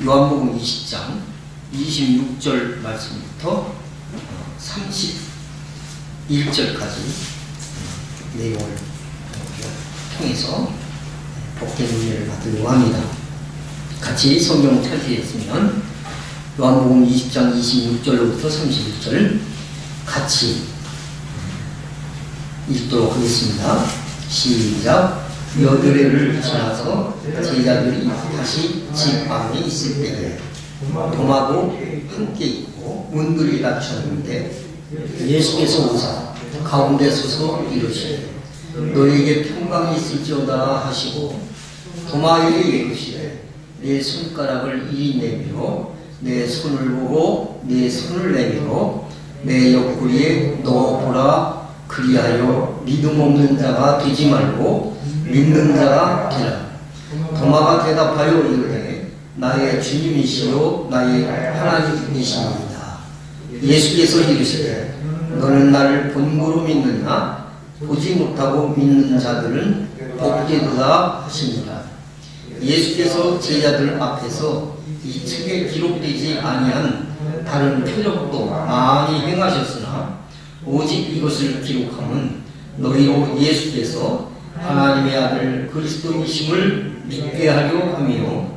요한복음 20장 26절 말씀부터 31절까지 내용을 통해서 복된 은혜를 받으려고 합니다. 같이 성경 찾으셨으면 요한복음 20장 26절로부터 31절 같이 읽도록 하겠습니다. 시작. 여드레를 지나서 제자들이 다시 집 안에 있을 때에 도마도 함께 있고 문들이 닫혔는데 예수께서 오사 가운데 서서 이르시되 너에게 평강이 있을지어다 하시고 도마에게 이르시되 내 손가락을 이리 내밀어 내 손을 보고 내 손을 내밀어 내 옆구리에 넣어보라. 그리하여 믿음 없는 자가 되지 말고 믿는 자가 되라. 도마가 대답하여 이르되 나의 주님이시요 나의 하나님이시니이다. 예수께서 이르시되 너는 나를 본고로 믿느냐? 보지 못하고 믿는 자들은 복되도다 하시니라. 예수께서 제자들 앞에서 이 책에 기록되지 아니한 다른 표적도 많이 행하셨으나 오직 이것을 기록함은 너희로 예수께서 하나님의 아들 그리스도이심을 믿게 하려 하며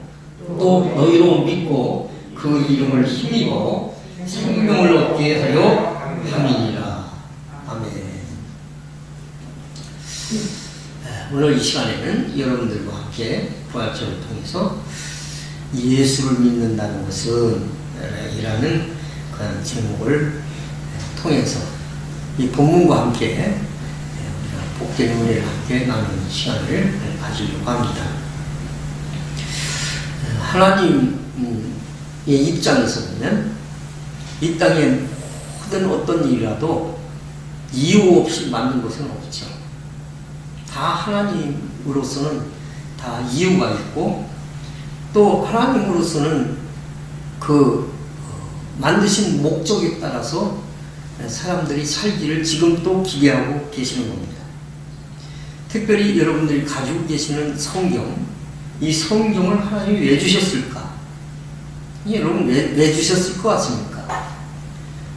또 너희로 믿고 그 이름을 힘입어 생명을 얻게 하려 함이니라. 아멘. 오늘 이 시간에는 여러분들과 함께 부활절을 통해서 예수를 믿는다는 것은 이라는 그런 제목을 통해서 이 본문과 함께 복된 은혜를 함께 나누는 시간을 가지려고 합니다. 하나님의 입장에서 보면 이 땅에 모든 어떤 일이라도 이유 없이 만든 것은 없죠. 다 하나님으로서는 다 이유가 있고 또 하나님으로서는 그 만드신 목적에 따라서 사람들이 살기를 지금 또 기대하고 계시는 겁니다. 특별히 여러분들이 가지고 계시는 성경, 이 성경을 하나님이 왜 주셨을까? 여러분 왜 주셨을 것 같습니까?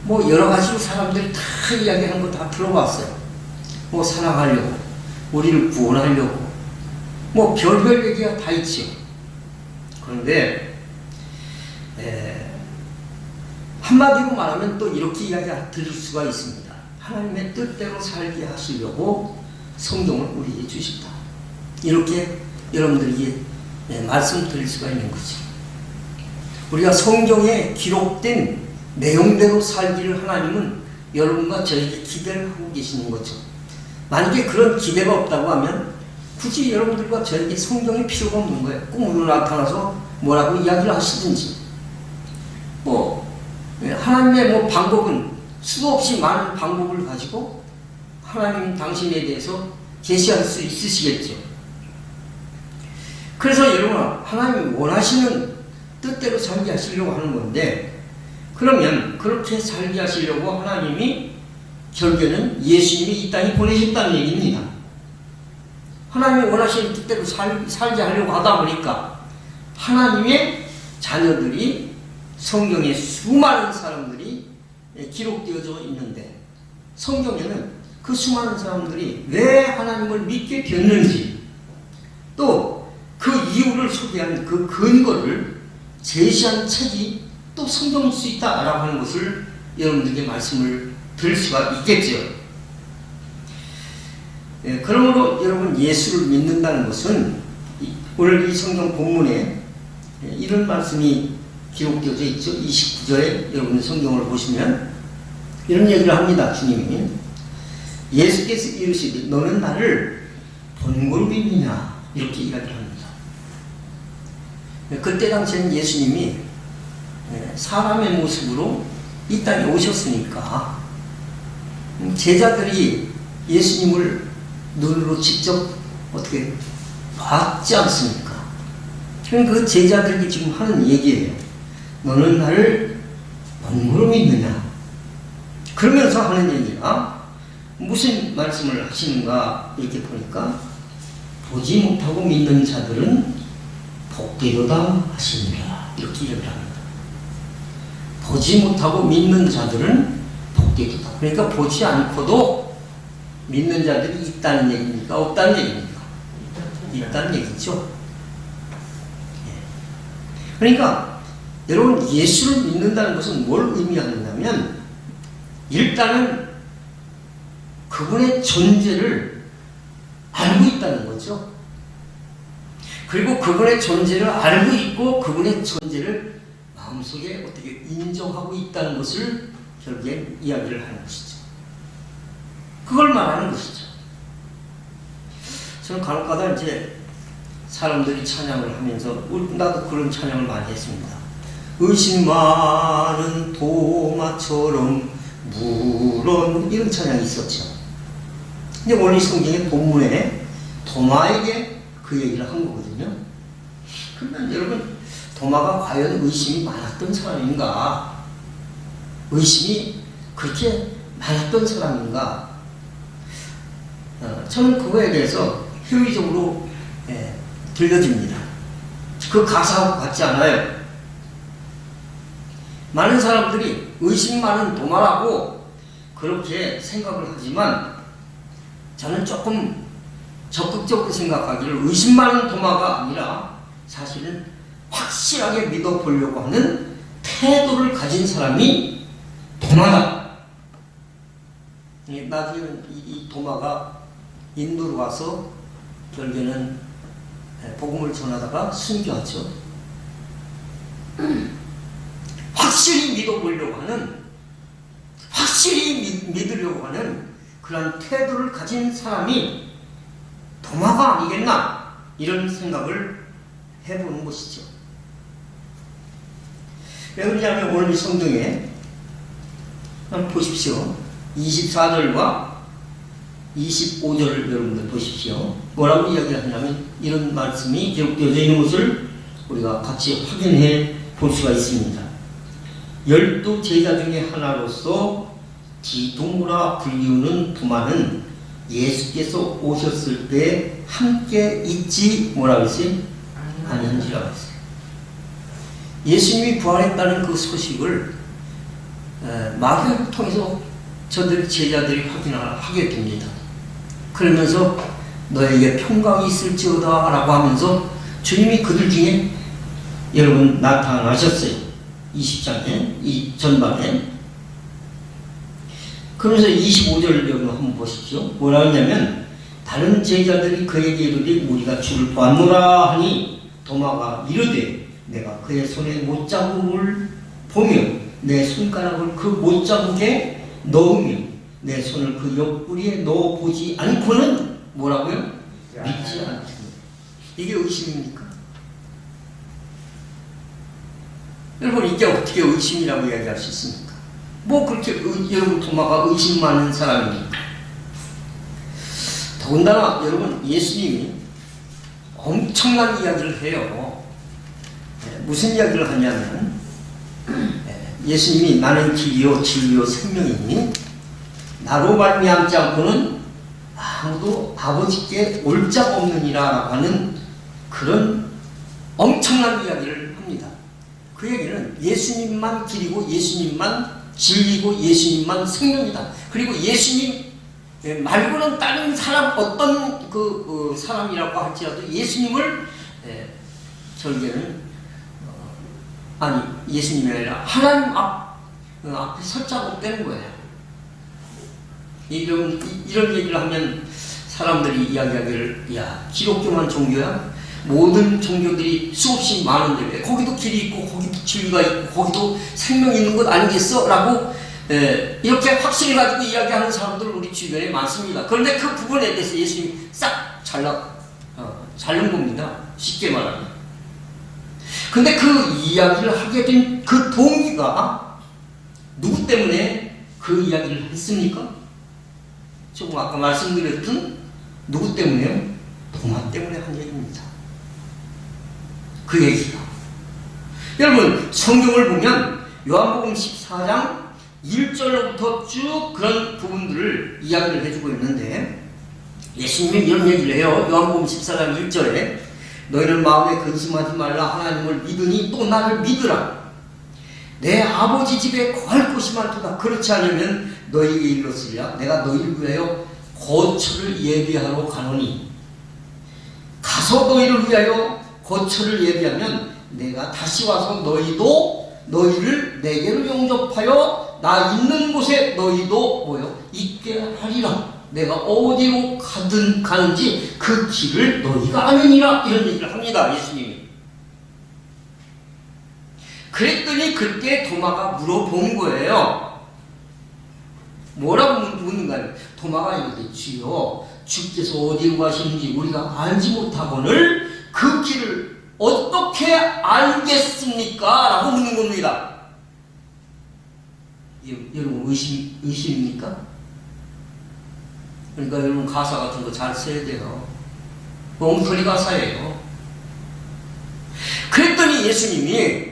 뭐 여러 가지로 사람들이 다 이야기하는 거 다 들어봤어요. 뭐 사랑하려고, 우리를 구원하려고, 뭐 별별 얘기가 다 있죠. 그런데 한마디로 말하면 또 이렇게 이야기 들을 수가 있습니다. 하나님의 뜻대로 살게 하시려고 성경을 우리에게 주셨다. 이렇게 여러분들에게 말씀드릴 수가 있는 거죠. 우리가 성경에 기록된 내용대로 살기를 하나님은 여러분과 저에게 기대를 하고 계시는 거죠. 만약에 그런 기대가 없다고 하면 굳이 여러분들과 저에게 성경이 필요가 없는 거예요. 꿈으로 나타나서 뭐라고 이야기를 하시든지 하나님의 방법은 수도 없이 많은 방법을 가지고 하나님 당신에 대해서 제시할 수 있으시겠죠. 그래서 여러분 하나님이 원하시는 뜻대로 살게 하시려고 하는 건데 그러면 그렇게 살게 하시려고 하나님이 결국에는 예수님이 이 땅에 보내셨다는 얘기입니다. 하나님이 원하시는 뜻대로 살게 하려고 하다 보니까 하나님의 자녀들이 성경에 수많은 사람들이 기록되어져 있는데 성경에는 그 수많은 사람들이 왜 하나님을 믿게 됐는지 또 그 이유를 소개한 그 근거를 제시한 책이 또 성경일 수 있다라고 하는 것을 여러분들에게 말씀을 드릴 수가 있겠죠. 그러므로 여러분 예수를 믿는다는 것은 오늘 이 성경 본문에 이런 말씀이 기록되어져 있죠. 29절에 여러분 성경을 보시면 이런 얘기를 합니다. 주님이 예수께서 이르시되 너는 나를 본고로 믿느냐 이렇게 이야기를 합니다. 그때 당시에는 예수님이 사람의 모습으로 이 땅에 오셨으니까 제자들이 예수님을 눈으로 직접 어떻게 봤지 않습니까? 그러니까 그 제자들이 지금 하는 얘기예요. 너는 나를 본고로 믿느냐? 그러면서 하는 얘기가 무슨 말씀을 하시는가 이렇게 보니까 보지 못하고 믿는 자들은 복되도다 하시니라. 이렇게 이야기를 합니다. 보지 못하고 믿는 자들은 복되도다. 그러니까 보지 않고도 믿는 자들이 있다는 얘기입니까? 없다는 얘기입니까? 있다는 얘기죠. 그러니까 여러분, 예수를 믿는다는 것은 뭘 의미하느냐면 일단은 그분의 존재를 알고 있다는 거죠. 그리고 그분의 존재를 알고 있고 그분의 존재를 마음속에 어떻게 인정하고 있다는 것을 결국엔 이야기를 하는 것이죠. 그걸 말하는 것이죠. 저는 간혹가다 이제 사람들이 찬양을 하면서 나도 그런 찬양을 많이 했습니다. 의심 많은 도마처럼 물론 이런 찬양이 있었죠. 근데 오늘 성경의 본문에 도마에게 그 얘기를 한 거거든요. 그러면 여러분, 도마가 과연 의심이 많았던 사람인가? 의심이 그렇게 많았던 사람인가? 저는 그거에 대해서 효의적으로 들려줍니다. 그 가사하고 같지 않아요. 많은 사람들이 의심 많은 도마라고 그렇게 생각을 하지만 저는 조금 적극적으로 생각하기를 의심 많은 도마가 아니라 사실은 확실하게 믿어보려고 하는 태도를 가진 사람이 도마다. 나중에 이 도마가 인도로 와서 결국에는 복음을 전하다가 순교하죠. 확실히 믿어보려고 하는, 확실히 믿으려고 하는 그런 태도를 가진 사람이 도마가 아니겠나, 이런 생각을 해보는 것이죠. 왜 그러냐면 오늘 이 성경에 한번 보십시오. 24절과 25절을 여러분들 보십시오. 뭐라고 이야기를 하냐면 이런 말씀이 기록되어져 있는 것을 우리가 같이 확인해 볼 수가 있습니다. 12 제자 중에 하나로서 디두모라 불리우는 도마는 예수께서 오셨을 때 함께 있지 뭐라고 했어요? 아니한지라고 했어요. 예수님이 부활했다는 그 소식을 마귀를 통해서 저들 제자들이 확인하게 됩니다. 그러면서 너에게 평강이 있을지어다 라고 하면서 주님이 그들 중에 여러분 나타나셨어요. 20장에 이 전반에. 그러면서 25절 여러분 한번 보십시오. 뭐라 하냐면 다른 제자들이 그에게 이르되 우리가 주를 보았노라 하니 도마가 이르되 내가 그의 손에 못자국을 보며 내 손가락을 그 못자국에 넣으며 내 손을 그 옆구리에 넣어보지 않고는 뭐라고요? 믿지 않습니다. 이게 의심입니까? 여러분, 이게 어떻게 의심이라고 이야기할 수 있습니까? 뭐 그렇게 여러분 도마가 의심 많은 사람입니까? 더군다나 여러분, 예수님이 엄청난 이야기를 해요. 무슨 이야기를 하냐면 예수님이 나는 길이요 진리요 생명이니 나로 말미암지 않고는 아무도 아버지께 올 자 없느니라 하는 그런 엄청난 이야기를 합니다. 그 얘기는 예수님만 길이고 예수님만 진리고 예수님만 생명이다. 그리고 예수님 말고는 다른 사람 어떤 그 사람이라고 할지라도 예수님을 결국에는 아니 예수님이 아니라 하나님 앞에 설 자가 없다는 거예요. 이런 얘기를 하면 사람들이 이야기하기를 야 기독교만 종교야? 모든 종교들이 수없이 많은데 왜 거기도 길이 있고 거기도 진리가 있고 거기도 생명이 있는 것 아니겠어? 라고 이렇게 확신을 가지고 이야기하는 사람들 우리 주변에 많습니다. 그런데 그 부분에 대해서 예수님이 싹 잘른 겁니다. 쉽게 말하면. 근데 그 이야기를 하게 된 그 동기가 누구 때문에 그 이야기를 했습니까? 조금 아까 말씀드렸던 누구 때문에요? 도마 때문에 한 얘기입니다. 그 얘기가. 여러분, 성경을 보면 요한복음 14장 1절로부터 쭉 그런 부분들을 이야기를 해주고 있는데 예수님이 이런 얘기를 해요. 요한복음 14장 1절에 너희는 마음에 근심하지 말라. 하나님을 믿으니 또 나를 믿으라. 내 아버지 집에 거할 곳이 많도다. 그렇지 않으면 너희에게 일렀으리라. 내가 너희를 위하여 거처를 예비하러 가노니 가서 너희를 위하여 거처를 예비하면 내가 다시 와서 너희를 내게로 영접하여 나 있는 곳에 너희도 있게 하리라. 내가 어디로 가는지 그 길을 너희가 아느니라. 이런 얘기를 합니다, 예수님이. 그랬더니 그때 도마가 물어본 거예요. 뭐라고 묻는가요? 도마가 이렇게 주여 주께서 어디로 가시는지 우리가 알지 못하거늘 그 길을 어떻게 알겠습니까? 라고 묻는 겁니다. 여러분 의심입니까? 그러니까 여러분 가사 같은 거 잘 써야 돼요. 엉터리 가사예요. 그랬더니 예수님이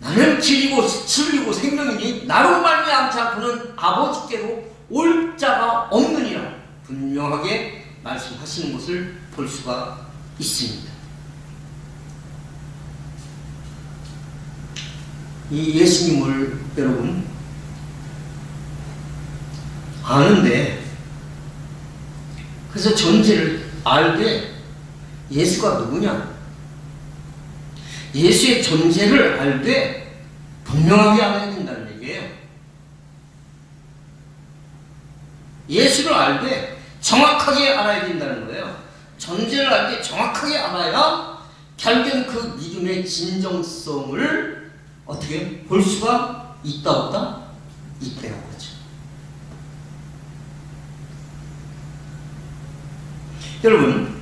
나는 길이고 진리고 생명이니 나로 말미암지 않고는 아버지께로 올 자가 없느니라 분명하게 말씀하시는 것을 볼 수가 있습니다. 이 예수님을 여러분 아는데, 그래서 존재를 알되 예수가 누구냐? 예수의 존재를 알되 분명하게 알아야 된다는 얘기예요. 예수를 알되 정확하게 알아야 된다는 거예요. 존재를 알되 정확하게 알아야 결국은 그 믿음의 진정성을 어떻게 볼 수가 있다 없다? 있다는 거죠. 여러분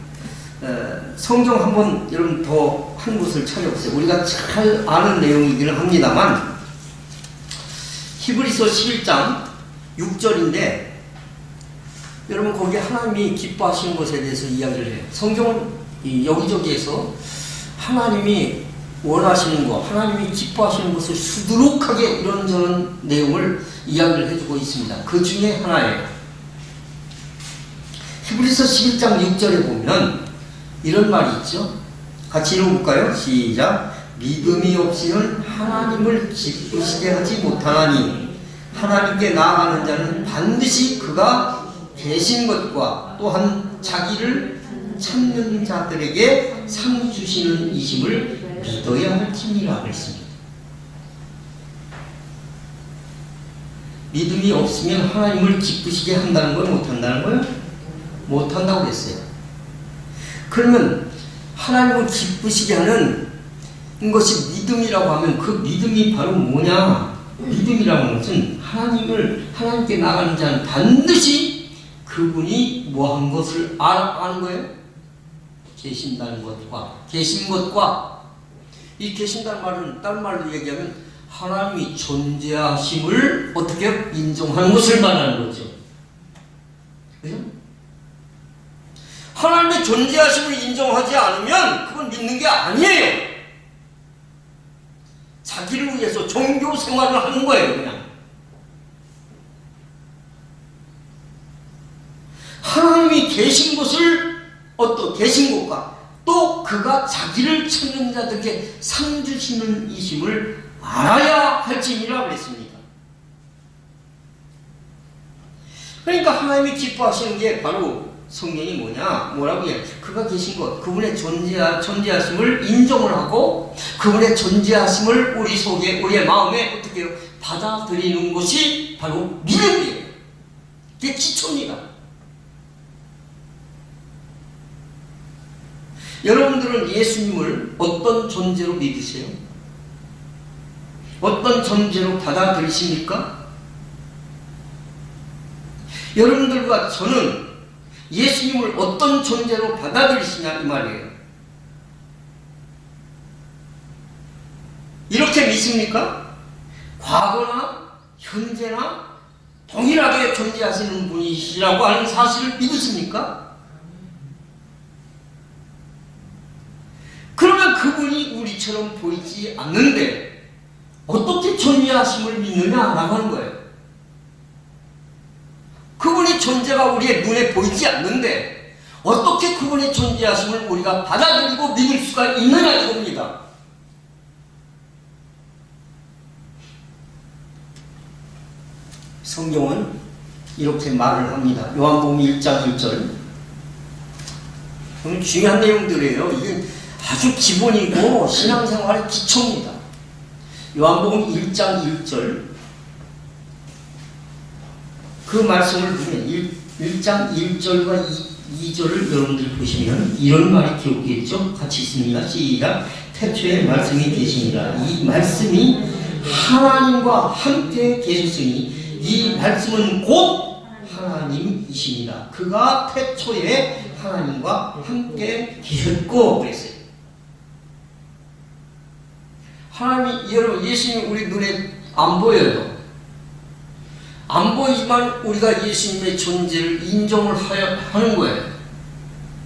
성경 한번 여러분 더 한 곳을 찾아보세요. 우리가 잘 아는 내용이기는 합니다만 히브리서 11장 6절인데 여러분 거기 하나님이 기뻐하시는 것에 대해서 이야기를 해요. 성경은 여기저기에서 하나님이 원하시는 것, 하나님이 기뻐하시는 것을 수두룩하게 이런저런 내용을 이야기를 해주고 있습니다. 그 중에 하나예요. 히브리서 11장 6절에 보면 이런 말이 있죠. 같이 읽어볼까요? 시작. 믿음이 없이는 하나님을 기쁘시게 하지 못하나니 하나님께 나아가는 자는 반드시 그가 계신 것과 또한 자기를 찾는 자들에게 상 주시는 이심을 믿어야 할지니라 그랬습니다. 믿음이 없으면 하나님을 기쁘시게 한다는 걸 못한다는 거예요? 못한다고 그랬어요. 그러면 하나님을 기쁘시게 하는 것이 믿음이라고 하면 그 믿음이 바로 뭐냐? 믿음이라고 하는 것은 하나님께 나가는 자는 반드시 그분이 뭐 한 것을 아는 거예요? 계신다는 것과 계신 것과 이 계신다는 말은 다른 말로 얘기하면 하나님이 존재하심을 어떻게 인정하는 것을 말하는 거죠. 그죠? 하나님의 존재하심을 인정하지 않으면 그건 믿는 게 아니에요. 자기를 위해서 종교 생활을 하는 거예요, 그냥. 하나님이 계신 것을 계신 것과 또 그가 자기를 찾는 자들에게 상 주시는 이심을 알아야 할지니라 그랬습니다. 그러니까 하나님이 기뻐하시는 게 바로 성경이 뭐라고 해요? 그가 계신 것, 그분의 존재하심을 인정을 하고 그분의 존재하심을 우리 속에, 우리의 마음에 어떻게 해요? 받아들이는 것이 바로 믿음이에요. 그게 기초입니다. 여러분들은 예수님을 어떤 존재로 믿으세요? 어떤 존재로 받아들이십니까? 여러분들과 저는 예수님을 어떤 존재로 받아들이시냐 이 말이에요. 이렇게 믿습니까? 과거나 현재나 동일하게 존재하시는 분이시라고 하는 사실을 믿으십니까? 그러면 그분이 우리처럼 보이지 않는데 어떻게 존재하심을 믿느냐라고 하는 거예요. 그분이 존재가 우리의 눈에 보이지 않는데 어떻게 그분의 존재하심을 우리가 받아들이고 믿을 수가 있느냐 이겁니다. 성경은 이렇게 말을 합니다. 요한복음 1장 1절. 중요한 내용들이에요. 이게 아주 기본이고 신앙생활의 기초입니다. 요한복음 1장 1절. 그 말씀을 보면 1장 1절과 2절을 여러분들이 보시면 이런 말이 기록되겠죠. 같이 있습니다. 시작. 태초에 말씀이 계시니라. 이 말씀이 하나님과 함께 계셨으니 이 말씀은 곧 하나님이시니라. 그가 태초에 하나님과 함께 계셨고 그랬어요. 하나님이, 여러분, 예수님이 우리 눈에 안 보여요. 안 보이지만 우리가 예수님의 존재를 인정을 하는 거예요.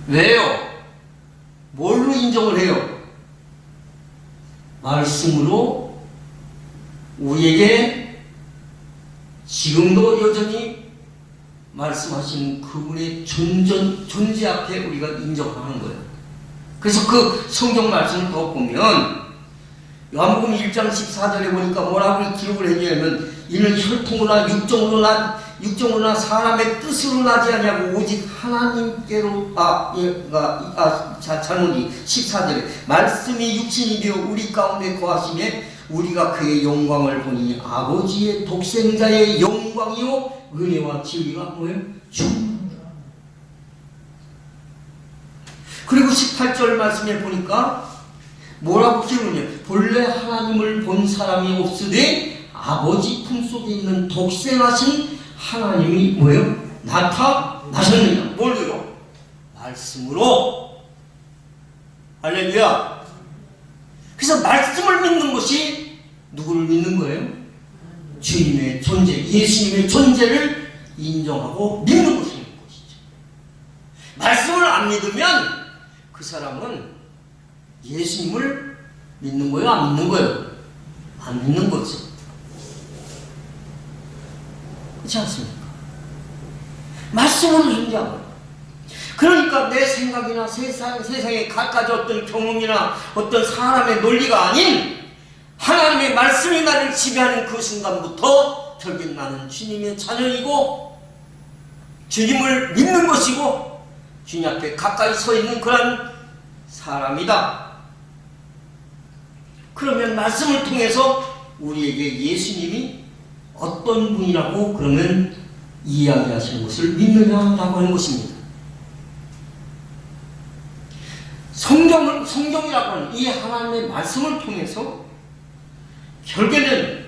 왜요? 뭘로 인정을 해요? 말씀으로 우리에게 지금도 여전히 말씀하시는 그분의 존재 앞에 우리가 인정하는 거예요. 그래서 그 성경 말씀을 더 보면 요한복음 1장 14절에 보니까 뭐라고 기록을 해주냐면 이는 혈통으로나 육정으로나 사람의 뜻으로 나지 아니하고 오직 하나님께로 잘못이 14절에 말씀이 육신이 되어 우리 가운데 거하심에 우리가 그의 영광을 보니 아버지의 독생자의 영광이요 은혜와 진리가 뭐예요? 그리고 18절 말씀에 보니까 뭐라고 기록하냐? 본래 하나님을 본 사람이 없으되 아버지 품속에 있는 독생하신 하나님이 뭐예요? 나타나셨느냐? 뭘로요? 말씀으로. 할렐루야. 그래서 말씀을 믿는 것이 누구를 믿는 거예요? 주님의 존재, 예수님의 존재를 인정하고 믿는 것이 것이죠. 말씀을 안 믿으면 그 사람은 예수님을 믿는 거예요? 안 믿는 거예요? 안 믿는 거죠. 그렇지 않습니까? 말씀으로 존재하고. 그러니까 내 생각이나 세상에 갖가지 어떤 경험이나 어떤 사람의 논리가 아닌 하나님의 말씀이 나를 지배하는 그 순간부터 결국 나는 주님의 자녀이고 주님을 믿는 것이고 주님 앞에 가까이 서 있는 그런 사람이다. 그러면 말씀을 통해서 우리에게 예수님이 어떤 분이라고 그러면 이야기하시는 것을 믿느냐라고 하는 것입니다. 성경이라고 하는 이 하나님의 말씀을 통해서 결국에는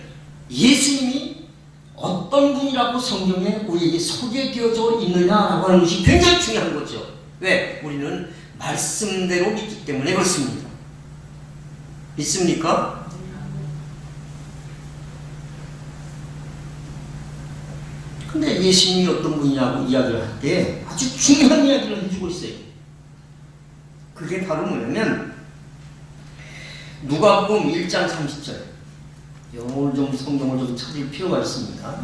예수님이 어떤 분이라고 성경에 우리에게 소개되어져 있느냐라고 하는 것이 굉장히 중요한 거죠. 왜? 우리는 말씀대로 믿기 때문에 그렇습니다. 믿습니까? 근데 예수님이 어떤 분이냐고 이야기를 할 때 아주 중요한 이야기를 해주고 있어요. 그게 바로 뭐냐면 누가복음 1장 30절. 오늘 좀 성경을 좀 찾을 필요가 있습니다.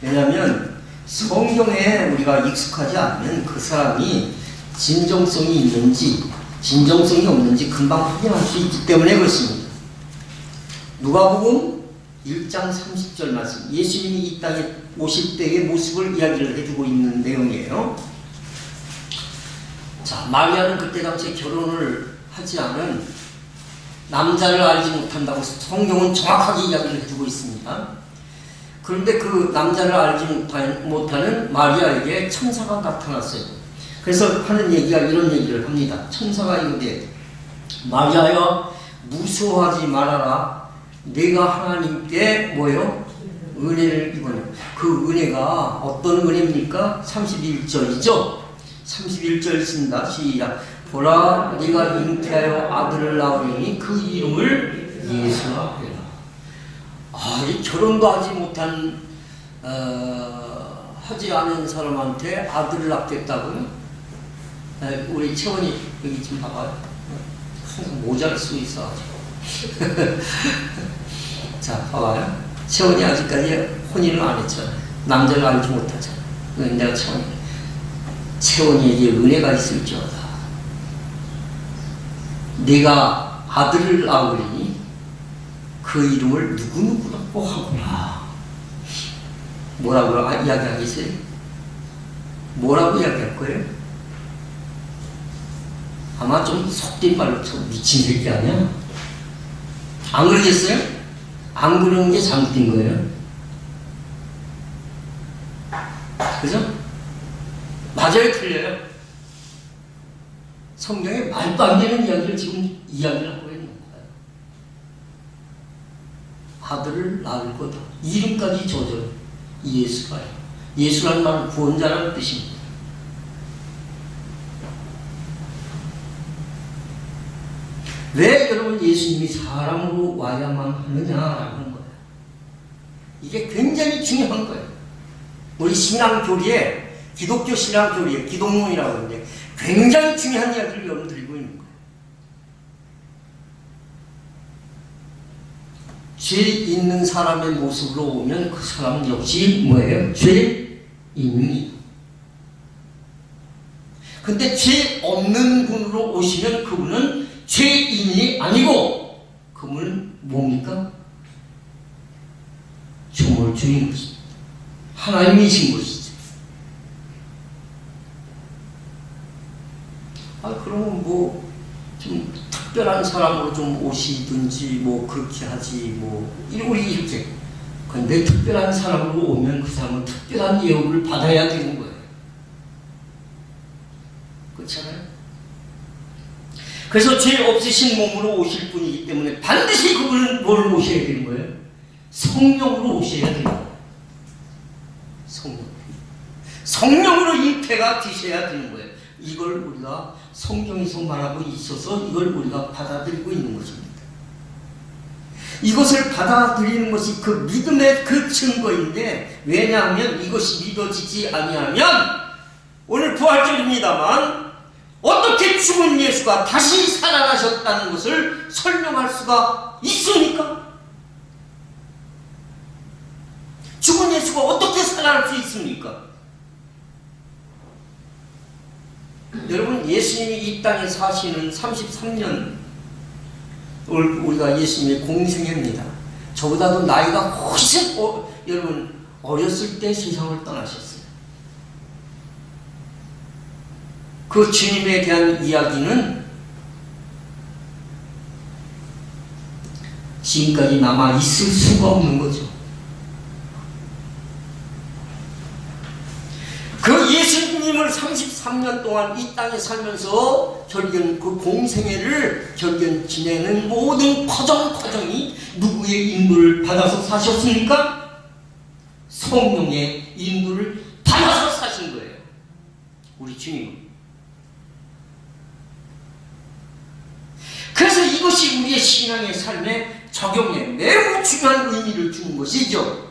왜냐하면 성경에 우리가 익숙하지 않으면 그 사람이 진정성이 있는지 진정성이 없는지 금방 확인할 수 있기 때문에 그렇습니다. 누가복음 1장 30절 말씀. 예수님이 이 땅에 오실 때의 모습을 이야기를 해주고 있는 내용이에요. 자, 마리아는 그때 당시에 결혼을 하지 않은 남자를 알지 못한다고 성경은 정확하게 이야기를 해주고 있습니다. 그런데 그 남자를 알지 못하는 마리아에게 천사가 나타났어요. 그래서 하는 얘기가 이런 얘기를 합니다. 천사가 이르되 마리아야 무서워하지 말아라. 내가 하나님께 뭐요? 은혜를 입었냐. 그 은혜가 어떤 은혜입니까? 31절이죠. 31절 쓴다. 시작. 보라 네가 잉태하여 아들을 낳으리니 그 이름을 예수라 하리라. 이 결혼도 하지 못한 하지 않은 사람한테 아들을 낳겠다고요? 우리 채원이 여기 좀 봐봐요. 항상 모자를 쓰고 있어가지고. 자, 봐봐요. 채원이 아직까지 혼인을 안 했잖아요. 남자를 알지 못하잖아요. 내가 채원이. 채원이에게 은혜가 있을지어다. 내가 아들을 낳으리니 그 이름을 누구누구라고 하구나. 뭐라고 이야기하겠어요? 뭐라고 이야기할 거예요? 아마 좀 속된 말로 좀 미친 새끼 아니야? 안 그러겠어요? 안 그러는 게 잘못된 거예요. 그죠? 맞아요, 틀려요? 성경에 말도 안 되는 이야기를 지금 이야기를 하고 있는 거예요. 아들을 낳을 거다. 이름까지 줘줘요. 예수가요. 예수라는 말은 구원자라는 뜻입니다. 왜 여러분 예수님이 사람으로 와야만 하느냐라고 하는 거예요. 이게 굉장히 중요한 거예요. 우리 신앙교리에, 기독교 신앙교리에 기독론이라고 하는데 굉장히 중요한 이야기를 여러분 드리고 있는 거예요. 죄 있는 사람의 모습으로 오면 그 사람은 역시 뭐예요? 죄인이. 근데 죄 없는 분으로 오시면 그분은 죄인이 아니고 그분은 뭡니까? 조물주인 것입니다. 하나님이신 것이죠. 그러면 뭐 좀 특별한 사람으로 좀 오시든지 뭐 그렇게 하지 뭐 이렇게. 근데 특별한 사람으로 오면 그 사람은 특별한 예우를 받아야 되는 거예요. 그렇잖아요? 그래서 죄 없으신 몸으로 오실 분이기 때문에 반드시 그분은 뭘 모셔야 되는 거예요? 성령으로 오셔야 되는 거예요. 성령으로 잉태가 되셔야 되는 거예요. 이걸 우리가 성경에서 말하고 있어서 이걸 우리가 받아들이고 있는 것입니다. 이것을 받아들이는 것이 그 믿음의 그 증거인데, 왜냐하면 이것이 믿어지지 아니하면 오늘 부활절입니다만 어떻게 죽은 예수가 다시 살아나셨다는 것을 설명할 수가 있습니까? 죽은 예수가 어떻게 살아날 수 있습니까? 여러분, 예수님이 이 땅에 사시는 33년 우리가 예수님의 공생애입니다. 저보다도 나이가 훨씬 여러분 어렸을 때 세상을 떠나셨어요. 그 주님에 대한 이야기는 지금까지 남아 있을 수가 없는 거죠. 그 예수님을 33년 동안 이 땅에 살면서 결견 그 공생애를 지내는 모든 과정이 누구의 인도를 받아서 사셨습니까? 성령의 인도를 받아서 사신 거예요. 우리 주님은. 그래서 이것이 우리의 신앙의 삶에 적용에 매우 중요한 의미를 주는 것이죠.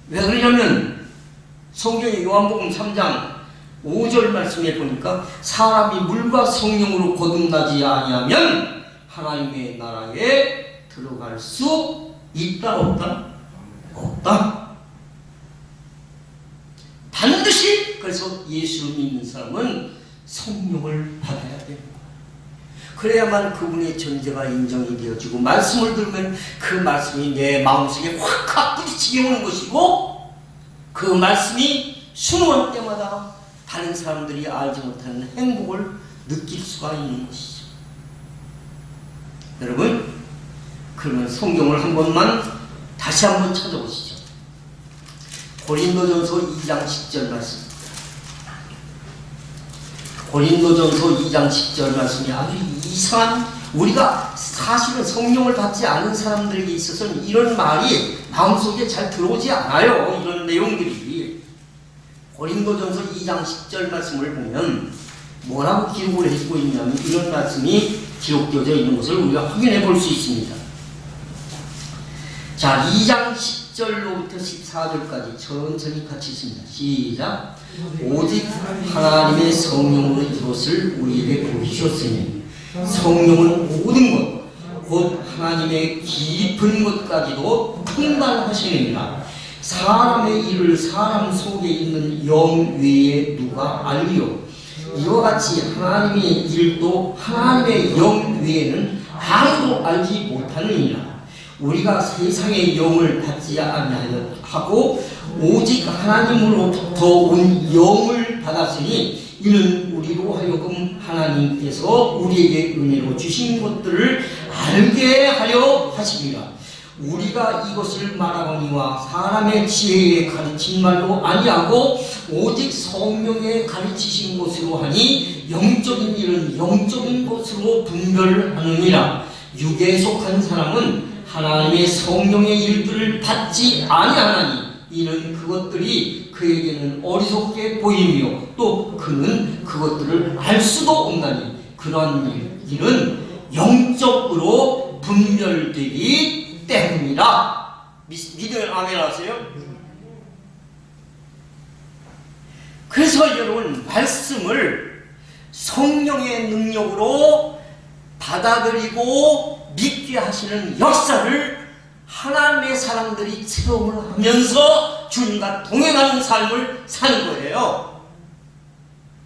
왜 그러냐면 성경의 요한복음 3장 5절 말씀에 보니까 사람이 물과 성령으로 거듭나지 아니하면 하나님의 나라에 들어갈 수 있다 없다? 없다. 반드시 그래서 예수를 믿는 사람은 성령을 받아야 됩니다. 그래야만 그분의 존재가 인정이 되어지고 말씀을 들으면 그 말씀이 내 마음속에 확 부딪히게 오는 것이고 그 말씀이 수놓을 때마다 다른 사람들이 알지 못하는 행복을 느낄 수가 있는 것이죠. 여러분, 그러면 성경을 한 번만 다시 한번 찾아보시죠. 고린도전서 2장 10절 말씀. 고린도전서 2장 10절 말씀이 아주 이상한, 우리가 사실은 성령을 받지 않은 사람들에게 있어서는 이런 말이 마음속에 잘 들어오지 않아요. 이런 내용들이. 고린도전서 2장 10절 말씀을 보면 뭐라고 기록을 해주고 있냐면 이런 말씀이 기록되어져 있는 것을 우리가 확인해 볼 수 있습니다. 자, 2장 10절로부터 14절까지 천천히 같이 있습니다. 시작. 오직 하나님의 성령으로 이것을 우리에게 보이셨으니 성령은 모든 것 곧 하나님의 깊은 것까지도 판단하시느니라. 사람의 일을 사람 속에 있는 영 외에 누가 알리요. 이와 같이 하나님의 일도 하나님의 영 외에는 아무도 알지 못하느니라. 우리가 세상의 영을 받지 아니하여 하고 오직 하나님으로부터 온 영을 받았으니 이는 우리로 하여금 하나님께서 우리에게 은혜로 주신 것들을 알게 하려 하십니다. 우리가 이것을 말하거니와 사람의 지혜에 가르친 말로 아니하고 오직 성령의 가르치신 것으로 하니 영적인 일은 영적인 것으로 분별하느니라. 육에 속한 사람은 하나님의 성령의 일들을 받지 아니하나니 이는 그것들이 그에게는 어리석게 보이며 또 그는 그것들을 알 수도 없나니 그러한 일은 영적으로 분별되기 때문이라. 믿으면 아멘 하세요? 그래서 여러분 말씀을 성령의 능력으로 받아들이고 믿게 하시는 역사를 하나님의 사람들이 체험을 하면서 주님과 동행하는 삶을 사는 거예요.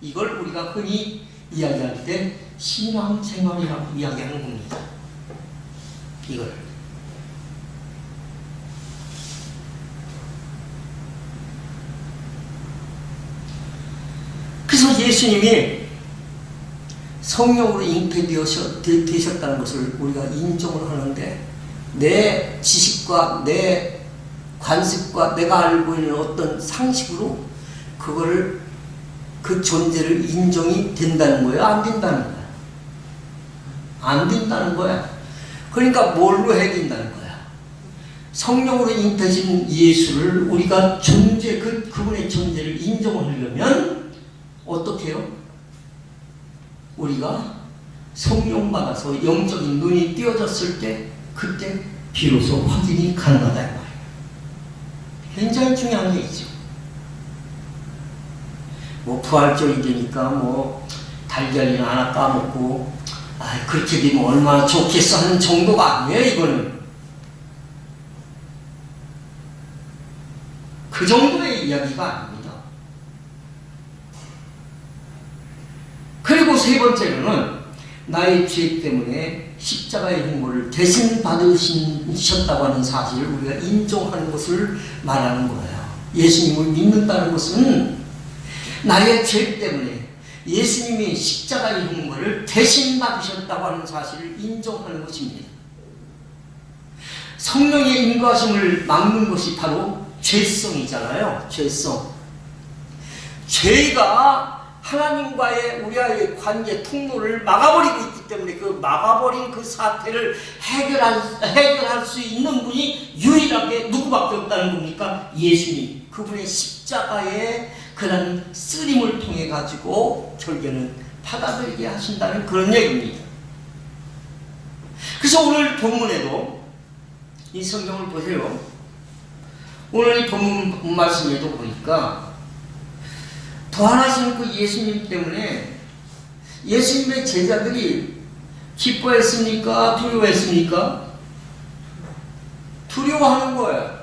이걸 우리가 흔히 이야기할 때 신앙생활이라고 이야기하는 겁니다. 이걸. 그래서 예수님이 성령으로 잉태되셨다는 것을 우리가 인정을 하는데 내 지식과 내 관습과 내가 알고 있는 어떤 상식으로 그거를 그 존재를 인정이 된다는 거예요? 안 된다는 거야? 안 된다는 거야. 그러니까 뭘로 해야 된다는 거야? 성령으로 잉태신 예수를 우리가 그분의 존재를 인정하려면 어떻게 해요? 우리가 성령 받아서 영적인 눈이 띄어졌을 때 그때 비로소 확인이 가능하다 이 말이에요. 굉장히 중요한 얘기죠. 뭐 부활절이 되니까 뭐 달걀이나 하나 까먹고 그렇게 되면 얼마나 좋겠어 하는 정도가 아니에요. 이거는 그 정도의 이야기가 아닙니다. 그리고 세 번째로는 나의 죄 때문에 십자가의 행보를 대신 받으셨다고 하는 사실을 우리가 인정하는 것을 말하는 거예요. 예수님을 믿는다는 것은 나의 죄 때문에 예수님이 십자가의 행보를 대신 받으셨다고 하는 사실을 인정하는 것입니다. 성령의 인도하심을 막는 것이 바로 죄성이잖아요. 죄성. 죄가 하나님과의 우리와의 관계 통로를 막아버리고 있기 때문에 그 막아버린 그 사태를 해결할 수 있는 분이 유일하게 누구밖에 없다는 겁니까? 예수님. 그분의 십자가의 그런 쓰림을 통해 가지고 결국에는 받아들이게 하신다는 그런 얘기입니다. 그래서 오늘 본문에도 이 성경을 보세요. 오늘 이 본문 말씀에도 보니까 부활하신 그 예수님 때문에 예수님의 제자들이 기뻐했습니까? 두려워했습니까? 두려워하는 거예요.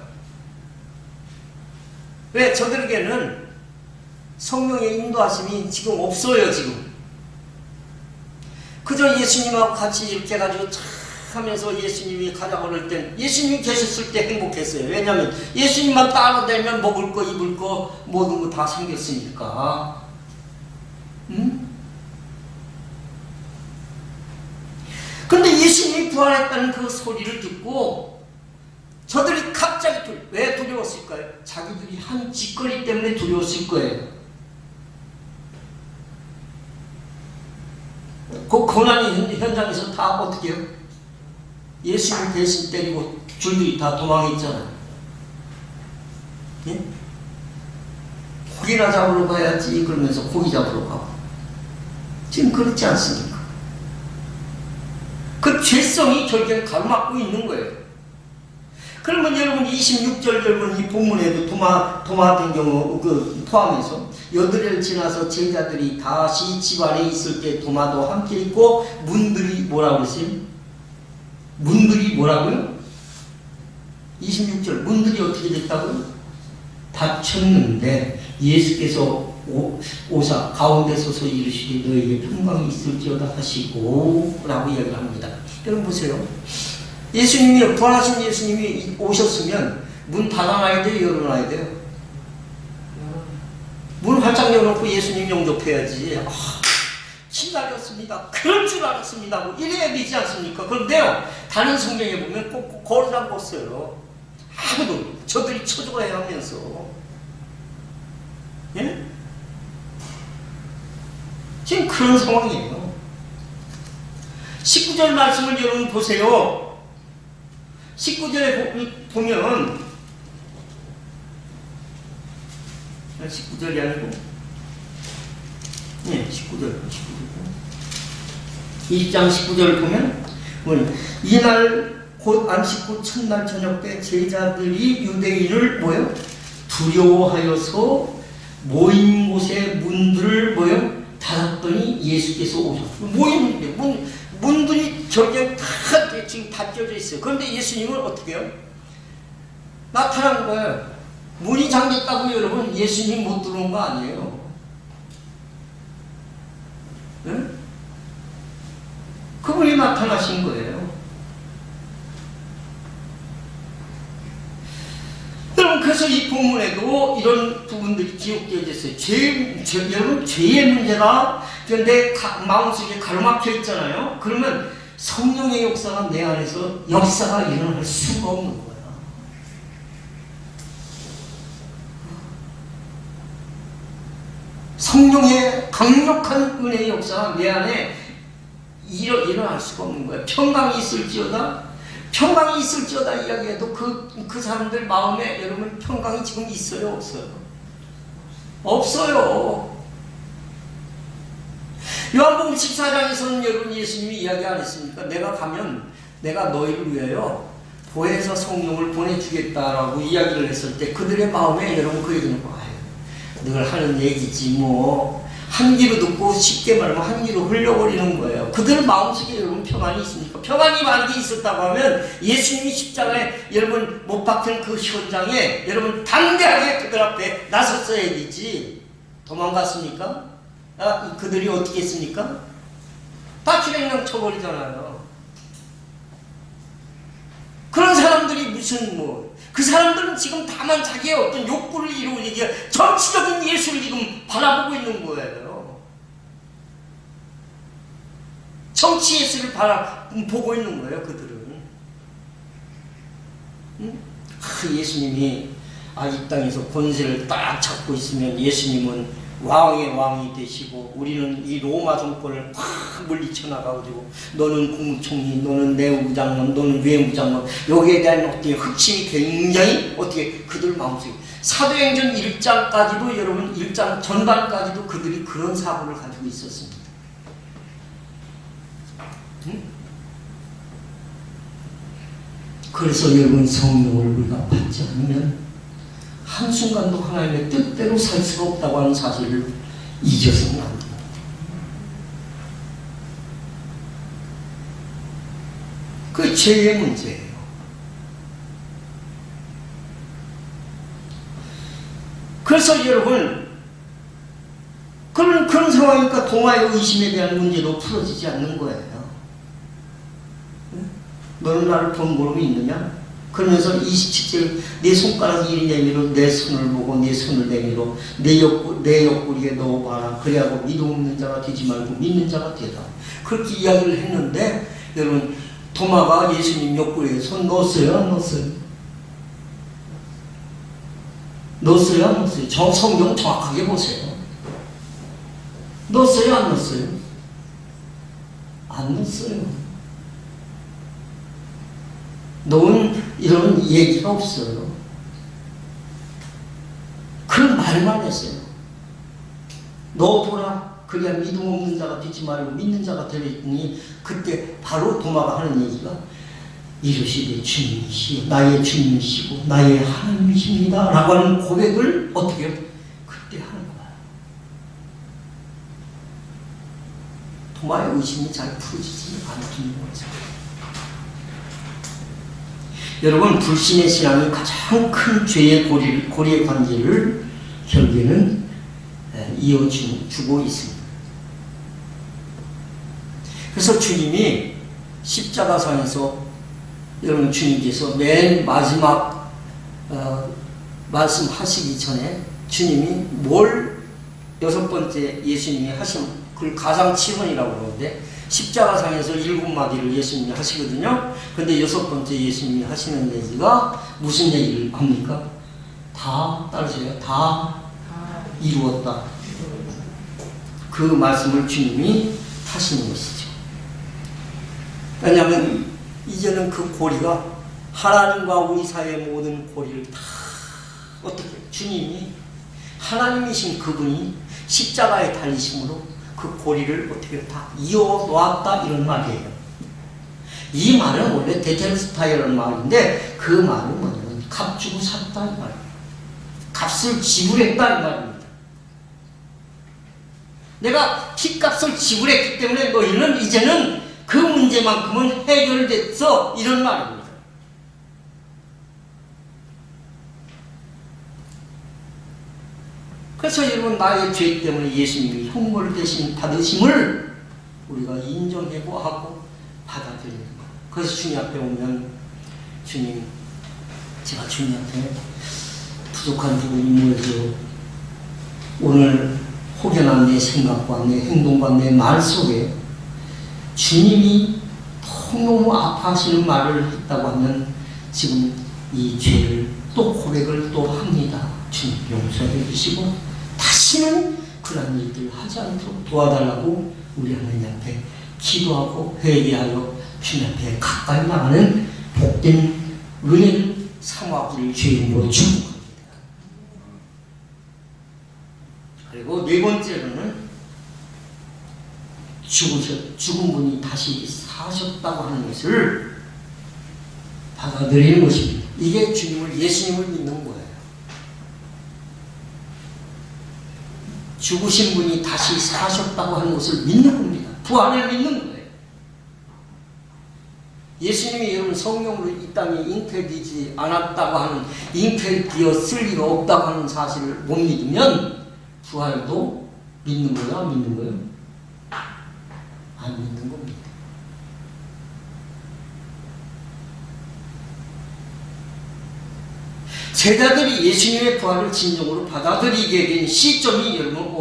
왜? 저들에게는 성령의 인도하심이 지금 없어요. 지금 그저 예수님하고 같이 이렇게 해가지고 참 하면서 예수님이 가자고 그럴 땐 예수님이 계셨을 때 행복했어요. 왜냐하면 예수님만 따라다니면 먹을 거 입을 거 모든 거 다 생겼으니까. 근데 예수님이 부활했다는 그 소리를 듣고 저들이 갑자기 왜 두려웠을까요? 자기들이 한 짓거리 때문에 두려웠을 거예요. 그 고난의 현장에서 다 어떻게 해요? 예수님 대신 때리고 줄들이 다 도망했잖아요. 예? 고기나 잡으러 가야지 그러면서 고기 잡으러 가고 지금 그렇지 않습니까? 그 죄성이 결국엔 가로막고 있는 거예요. 그러면 여러분 26절 여러분 이 본문에도 도마 같은 경우 그 포함해서 8일 지나서 제자들이 다시 집 안에 있을 때 도마도 함께 있고 문들이 뭐라고 그랬어요? 문들이 뭐라고요? 26절 문들이 어떻게 됐다고요? 다쳤는데 예수께서 오사 가운데 서서 이르시되 너에게 평강이 있을지어다 하시고 라고 이야기를 합니다. 여러분 보세요. 예수님이 부활하신 예수님이 오셨으면 문 닫아놔야 돼요? 열어놔야 돼요? 문 활짝 열어놓고 예수님 영접해야지. 기다렸습니다. 그럴 줄 알았습니다. 뭐 이래야 되지 않습니까? 그런데요, 다른 성경에 보면 꼭 거르라고 써요. 아무도 저들이 쳐죽어야 하면서. 예? 지금 그런 상황이에요. 19절 말씀을 여러분 보세요. 19절에 보면 19절이 아니고 19절 20장 19절을 보면 이날 곧 안식 후 첫날 저녁 때 제자들이 유대인을 두려워하여서 모인 곳의 문들을 닫았더니 예수께서 오셨어요. 모이는데 문들이 저기에 다 지금 닫혀져 있어요. 그런데 예수님은 어떻게 해요? 나타난 거예요. 문이 잠겼다고 여러분 예수님 못 들어온 거 아니에요. 네? 그분이 나타나신 거예요. 여러분 그래서 이 본문에도 이런 부분들이 기록되어 있어요. 여러분 죄의 문제가 그런데 마음속에 가로막혀 있잖아요. 그러면 성령의 역사가 내 안에서 역사가 일어날 수가 없는 거예요. 성령의 강력한 은혜의 역사가 내 안에 일어날 수가 없는 거예요. 평강이 있을지어다 이야기해도 그 사람들 마음에 여러분 평강이 지금 있어요? 없어요? 없어요. 요한복음 14장에서는 여러분 예수님이 이야기 안 했습니까? 내가 가면 내가 너희를 위하여 보혜사 성령을 보내주겠다라고 이야기를 했을 때 그들의 마음에 여러분 그 얘기는 늘 하는 얘기지 한 귀로 듣고 쉽게 말하면 한 귀로 흘려버리는 거예요. 그들 마음속에 여러분 평안이 있습니까? 평안이 만약에 있었다고 하면 예수님이 십자가에 여러분 못 박힌 그 현장에 여러분 담대하게 그들 앞에 나섰어야 되지. 도망갔습니까? 그들이 어떻게 했습니까? 다 주랭랑 쳐버리잖아요. 그런 사람들이 무슨 그 사람들은 지금 다만 자기의 어떤 욕구를 이루기 위해 정치적인 예수를 지금 바라보고 있는 거예요. 정치 예수를 보고 있는 거예요, 그들은. 응? 예수님이 이 땅에서 권세를 딱 잡고 있으면 예수님은 왕의 왕이 되시고 우리는 이 로마 정권을 확 물리쳐 나가가지고 너는 국무총리, 너는 내무장관, 너는 외무장관 여기에 대한 어떻게 흑심이 굉장히 어떻게 그들 마음속에 사도행전 1장까지도 여러분 1장 전반까지도 그들이 그런 사고를 가지고 있었습니다. 응? 그래서 여러분 성령을 우리가 받지 않으면 한순간도 하나님의 뜻대로 살 수가 없다고 하는 사실을 잊어서는 안 됩니다. 그 죄의 문제예요. 그래서 여러분 그런 상황이니까 도마의 의심에 대한 문제도 풀어지지 않는 거예요. 너는 나를 본 모름이 있느냐? 그러면서 27절 내 손가락 이리 내밀어 내 손을 보고 내 손을 내밀어 내 옆구리에 넣어봐라. 그래하고 믿음 없는 자가 되지 말고 믿는 자가 되라. 그렇게 이야기를 했는데 여러분 도마가 예수님 옆구리에 손 넣었어요? 안 넣었어요? 넣었어요? 안 넣었어요? 성경 정확하게 보세요. 넣었어요? 안 넣었어요? 안 넣었어요. 넣은 이런 얘기가 없어요. 그런 말만 했어요. 넣어보라. 그래야 믿음 없는 자가 되지 말고 믿는 자가 되랬더니 그때 바로 도마가 하는 얘기가 이르시되 주님이시여 나의 주님이시고 나의 하나님이십니다 라고 하는 고백을 어떻게 해요? 그때 하는 거야. 도마의 의심이 잘 풀어지지 않는 거죠. 여러분, 불신의 신앙이 가장 큰 죄의 고리의 관계를 결국에는 이어주고 있습니다. 그래서 주님이 십자가상에서, 여러분, 주님께서 맨 마지막 말씀하시기 전에 주님이 여섯 번째 예수님이 하신, 그걸 가상치원이라고 그러는데, 십자가상에서 7마디를 예수님이 하시거든요. 근데 여섯 번째 예수님이 하시는 얘기가 무슨 얘기를 합니까? 다 따르세요. 다 이루었다. 그 말씀을 주님이 하시는 것이죠. 왜냐하면 이제는 그 고리가, 하나님과 우리 사이의 모든 고리를 다 어떻게, 주님이 하나님이신 그분이 십자가에 달리심으로 그 고리를 어떻게 다 이어놓았다, 이런 말이에요. 이 말은 원래 테텔스타이라는 말인데, 그 말은 뭐냐면 값 주고 샀다, 이 말이에요. 값을 지불했다, 이 말입니다. 내가 피값을 지불했기 때문에 너희는 이제는 그 문제만큼은 해결됐어, 이런 말입니다. 그래서 여러분, 나의 죄 때문에 예수님이 형벌 대신 받으심을 우리가 인정하고 하고 받아들이는 거예요. 그래서 주님 앞에 오면, 주님, 제가 주님 앞에 부족한 부분이 뭐죠? 오늘 혹여나 내 생각과 내 행동과 내 말 속에 주님이 너무 아파하시는 말을 했다고 하면 지금 이 죄를 또 고백을 또 합니다. 주님 용서해 주시고 다시는 그런 일들을 하지 않도록 도와달라고 우리 하나님 앞에 기도하고 회개하여 주님 앞에 가까이 나가는 복된 은혜를 삼아줄 주님으로 축복합니다. 그리고 네 번째로는 죽은 분이 다시 사셨다고 하는 것을 받아들이는 것입니다. 이게 예수님을 믿는 거예요. 죽으신 분이 다시 사셨다고 하는 것을 믿는 겁니다. 부활을 믿는 거예요. 예수님이 여러분 성령으로 이 땅에 잉태되지 않았다고 하는, 잉태되었을 리가 없다고 하는 사실을 못 믿으면 부활도 믿는 거예요? 안 믿는 거예요? 안 믿는 겁니다. 제자들이 예수님의 부활을 진정으로 받아들이게 된 시점이 여러분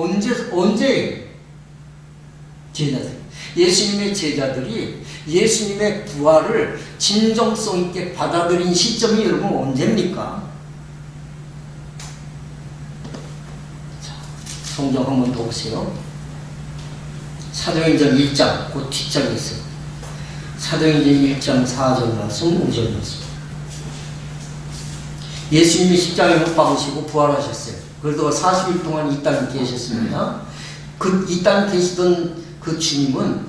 언제예요? 예수님의 제자들이 예수님의 부활을 진정성 있게 받아들인 시점이 여러분 언제입니까? 자, 성경 한번 더 보세요. 사도행전 1장, 그 뒷장에 있어요. 사도행전 1장 4절 말씀, 5절 말씀. 예수님이 십자가에 못 박으시고 부활하셨어요. 그래도 40일 동안 이 땅에 계셨습니다. 이 땅에 계시던 그 주님은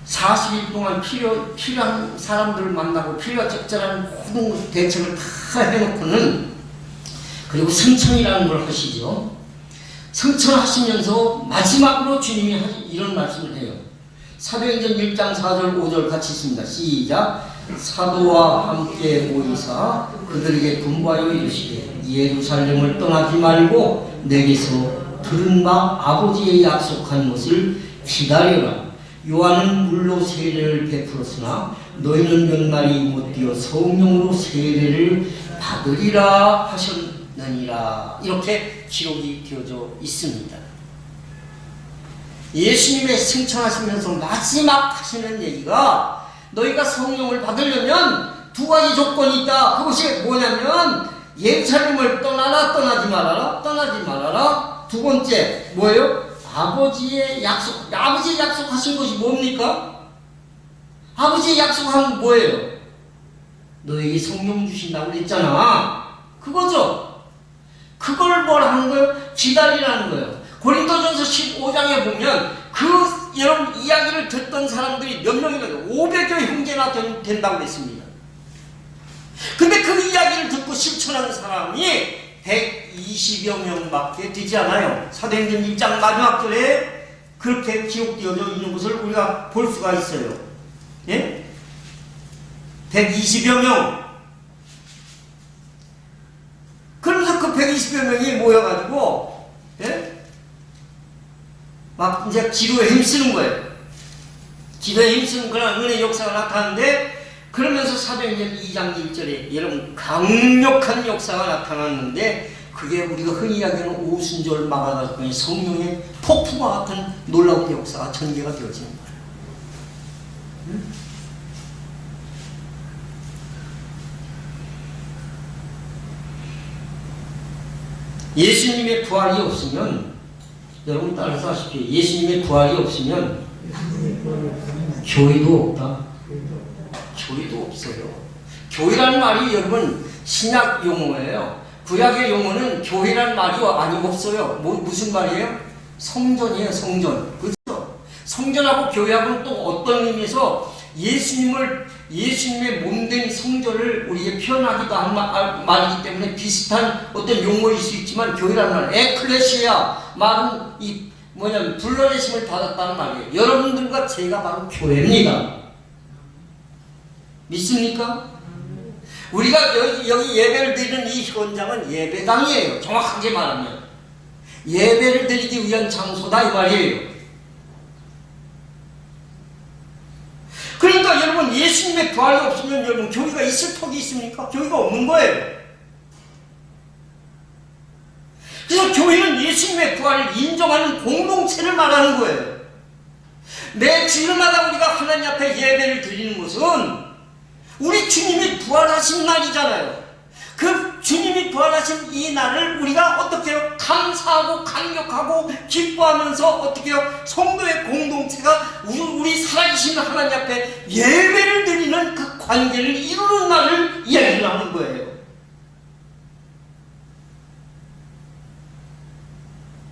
40일 동안 필요한 사람들을 만나고 필요한 적절한 모든 대책을 다 해놓고는, 그리고 승천이라는 걸 하시죠. 승천하시면서 마지막으로 주님이 이런 말씀을 해요. 사도행전 1장 4절 5절 같이 있습니다. 시작. 사도와 함께 모이사 그들에게 분부하여 이르시되 예루살렘을 떠나지 말고 내게서 들은 바 아버지의 약속한 것을 기다려라. 요한은 물로 세례를 베풀었으나 너희는 몇 날이 못 되어 성령으로 세례를 받으리라 하셨느니라. 이렇게 기록이 되어져 있습니다. 예수님의 승천하시면서 마지막 하시는 얘기가, 너희가 성령을 받으려면 두 가지 조건이 있다. 그것이 뭐냐면 예루살렘을 떠나라, 떠나지 말아라, 떠나지 말아라. 두 번째 뭐예요? 아버지의 약속하신 것이 뭡니까? 아버지의 약속한 뭐예요? 너에게 성령 주신다고 그랬잖아. 그거죠. 그걸 뭐라 하는 거예요? 기다리라는 거예요. 고린도전서 15장에 보면 여러분 이야기를 듣던 사람들이 몇 명이나 500여 형제나 된다고 했습니다. 근데 그 이야기를 듣고 실천하는 사람이 120여 명밖에 되지 않아요. 사도행전 1장 마지막 절에 그렇게 기록되어져 있는 것을 우리가 볼 수가 있어요. 예? 120여 명. 수백 명이 모여가지고, 예? 막 이제 기도에 힘쓰는 거예요. 기도에 힘쓰는 그런 은혜 역사가 나타나는데, 그러면서 사도행전 2장 1절에 여러분 강력한 역사가 나타났는데, 그게 우리가 흔히 이야기하는 오순절 마가다락방의 성령의 폭풍과 같은 놀라운 역사가 전개가 되어지는 거예요. 예수님의 부활이 없으면, 여러분 따라서 아시피 예수님의 부활이 없으면 교회도 없다. 교회도 없어요. 교회라는 말이 여러분 신약 용어예요. 구약의 용어는 교회라는 말이 아니고 없어요. 무슨 말이에요? 성전이에요. 성전. 그렇죠? 성전하고 교회하고는 또 어떤 의미에서 예수님의 몸된 성전을 우리에게 표현하기도 한 말이기 때문에 비슷한 어떤 용어일 수 있지만, 교회라는 말, 에클레시아 말은 불러내심을 받았다는 말이에요. 여러분들과 제가 바로 교회입니다. 믿습니까? 우리가 여기 예배를 드리는 이 현장은 예배당이에요. 정확하게 말하면 예배를 드리기 위한 장소다 이 말이에요. 그러니까 여러분 예수님의 부활이 없으면 여러분 교회가 있을 턱이 있습니까? 교회가 없는 거예요. 그래서 교회는 예수님의 부활을 인정하는 공동체를 말하는 거예요. 매 주일마다 우리가 하나님 앞에 예배를 드리는 것은 우리 주님이 부활하신 날이잖아요. 그 주님이 부활하신 이 날을 우리가 어떻게 해요? 감사하고 감격하고 기뻐하면서 어떻게 해요? 성도의 공동체가 우리 살아계신 하나님 앞에 예배를 드리는 그 관계를 이루는 날을 이야기를 하는 거예요.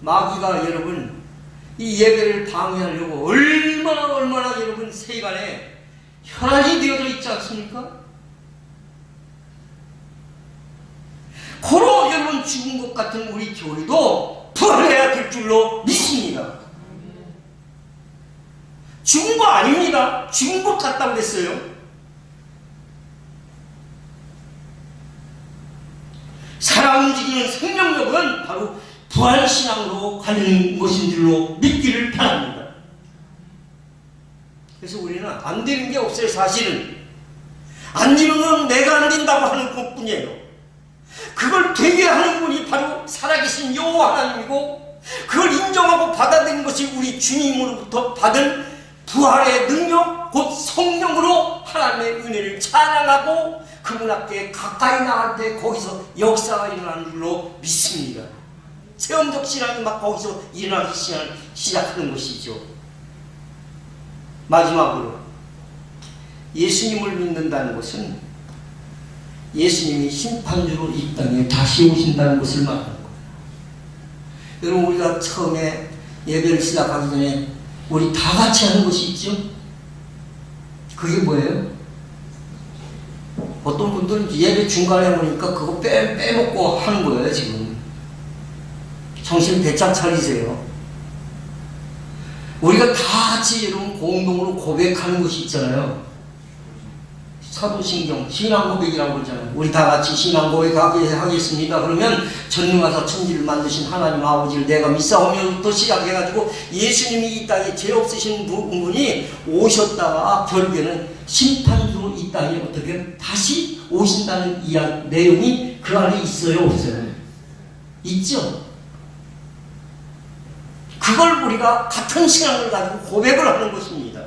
마귀가 여러분 이 예배를 방해하려고 얼마나 여러분 세간에 혈안이 되어져 있지 않습니까? 고로 여러분 죽은 것 같은 우리 교회도 부활해야 될 줄로 믿습니다. 죽은 거 아닙니다. 죽은 것 같다고 그랬어요. 살아 움직이는 생명력은 바로 부활신앙으로 가는 것인 줄로 믿기를 바랍니다. 그래서 우리는 안 되는 게 없어요. 사실은 안 되는 건 내가 안 된다고 하는 것뿐이에요. 그걸 되게 하는 분이 바로 살아계신 여호와 하나님이고, 그걸 인정하고 받아들이는 것이 우리 주님으로부터 받은 부활의 능력, 곧 성령으로 하나님의 은혜를 찬양하고 그분 앞에 가까이 나갈 때 거기서 역사가 일어나는 줄로 믿습니다. 체험적 신앙이 막 거기서 일어나기 시작하는 것이죠. 마지막으로 예수님을 믿는다는 것은 예수님이 심판주로 이 땅에 다시 오신다는 것을 말하는 거예요. 여러분 우리가 처음에 예배를 시작하기 전에 우리 다 같이 하는 것이 있죠. 그게 뭐예요? 어떤 분들은 예배 중간에 오니까 그거 빼먹고 하는 거예요. 지금 정신 배짝 차리세요. 우리가 다 같이 여러분 공동으로 고백하는 것이 있잖아요. 사도신경 신앙고백이라고 그러잖아요. 우리 다 같이 신앙고백하게 하겠습니다. 그러면 전능하사 천지를 만드신 하나님 아버지를 내가 믿사오며부터 시작해가지고 예수님이 이 땅에 죄 없으신 분이 오셨다가 결국에는 심판으로 이 땅에 어떻게 다시 오신다는 내용이 그 안에 있어요, 없어요? 있죠. 그걸 우리가 같은 신앙을 가지고 고백을 하는 것입니다.